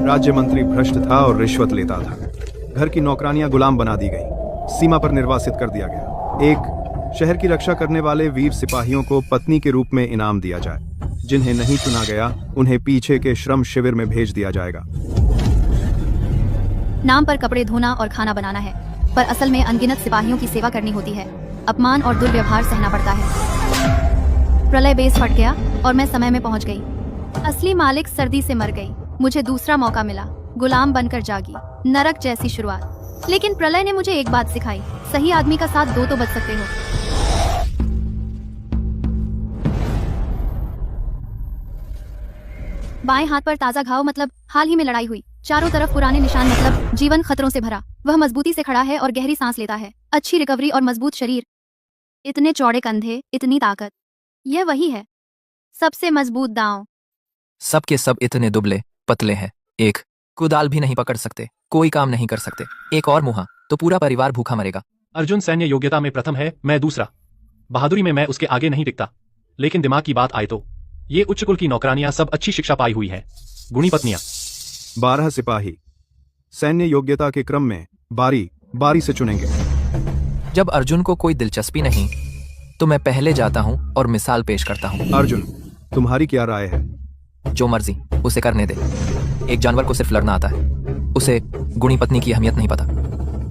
राज्य मंत्री भ्रष्ट था और रिश्वत लेता था। घर की नौकरानियां गुलाम बना दी गई, सीमा पर निर्वासित कर दिया गया। एक शहर की रक्षा करने वाले वीर सिपाहियों को पत्नी के रूप में इनाम दिया जाए। जिन्हें नहीं चुना गया उन्हें पीछे के श्रम शिविर में भेज दिया जाएगा। नाम पर कपड़े धोना और खाना बनाना है, पर असल में अनगिनत सिपाहियों की सेवा करनी होती है। अपमान और दुर्व्यवहार सहना पड़ता है। प्रलय बेस फट गया और मैं समय में पहुंच गई। असली मालिक सर्दी से मर गई। मुझे दूसरा मौका मिला, गुलाम बनकर जागी। नरक जैसी शुरुआत। लेकिन प्रलय ने मुझे एक बात सिखाई, सही आदमी का साथ दो तो बच सकते हो। बाएं हाथ पर ताजा घाव, मतलब हाल ही में लड़ाई हुई। चारों तरफ पुराने निशान, मतलब जीवन खतरों से भरा। वह मजबूती से खड़ा है और गहरी सांस लेता है। अच्छी रिकवरी और मजबूत शरीर। इतने चौड़े कंधे, इतनी ताकत। यह वही है सबसे मजबूत दांव। सब के सब इतने दुबले पतले हैं, एक कुदाल भी नहीं पकड़ सकते, कोई काम नहीं कर सकते। एक और मुहा तो पूरा परिवार भूखा मरेगा। अर्जुन सैन्य योग्यता में प्रथम है, मैं दूसरा। बहादुरी में मैं उसके आगे नहीं टिकता। लेकिन दिमाग की बात आए तो ये उच्च कुल की नौकरानियां सब अच्छी शिक्षा पाई हुई है। गुणी पत्नियां। 12 सिपाही सैन्य योग्यता के क्रम में बारी बारी से चुनेंगे। जब अर्जुन को कोई दिलचस्पी नहीं तो मैं पहले जाता हूँ और मिसाल पेश करता हूँ। अर्जुन, तुम्हारी क्या राय है? जो मर्जी उसे करने दे। एक जानवर को सिर्फ लड़ना आता है, उसे गुणी पत्नी की अहमियत नहीं पता।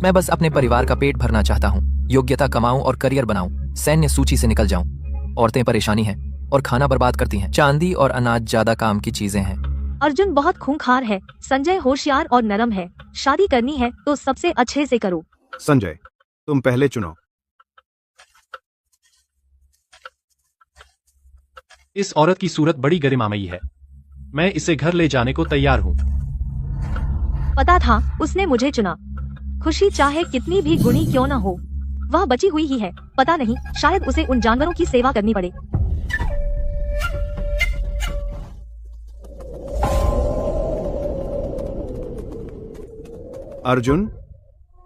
मैं बस अपने परिवार का पेट भरना चाहता हूँ, योग्यता कमाऊं और करियर बनाऊं, सैन्य सूची से निकल जाऊं। औरतें परेशानी हैं और खाना बर्बाद करती हैं। चांदी और अनाज ज्यादा काम की चीजें हैं। अर्जुन बहुत खूंखार है, संजय होशियार और नरम है। शादी करनी है तो सबसे अच्छे से करो। संजय, तुम पहले चुनो। इस औरत की सूरत बड़ी गरिमामयी है। मैं इसे घर ले जाने को तैयार हूँ। पता था उसने मुझे चुना। खुशी चाहे कितनी भी गुणी क्यों न हो, वह बची हुई ही है। पता नहीं, शायद उसे उन जानवरों की सेवा करनी पड़े। अर्जुन,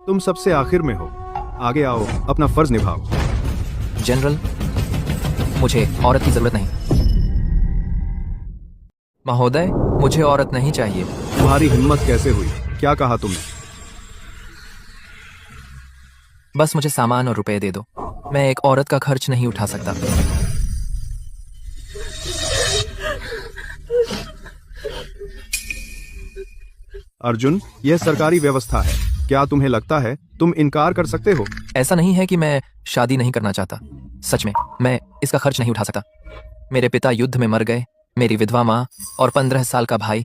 तुम सबसे आखिर में हो। आगे आओ, अपना फर्ज निभाओ। जनरल, मुझे औरत की जरूरत नहीं। महोदय, मुझे औरत नहीं चाहिए। तुम्हारी हिम्मत कैसे हुई? क्या कहा तुमने? बस मुझे सामान और रुपए दे दो। मैं एक औरत का खर्च नहीं उठा सकता। अर्जुन, यह सरकारी व्यवस्था है। क्या तुम्हें लगता है तुम इनकार कर सकते हो? ऐसा नहीं है कि मैं शादी नहीं करना चाहता। सच में मैं इसका खर्च नहीं उठा सकता। मेरे पिता युद्ध में मर गए, मेरी विधवा माँ और 15 साल का भाई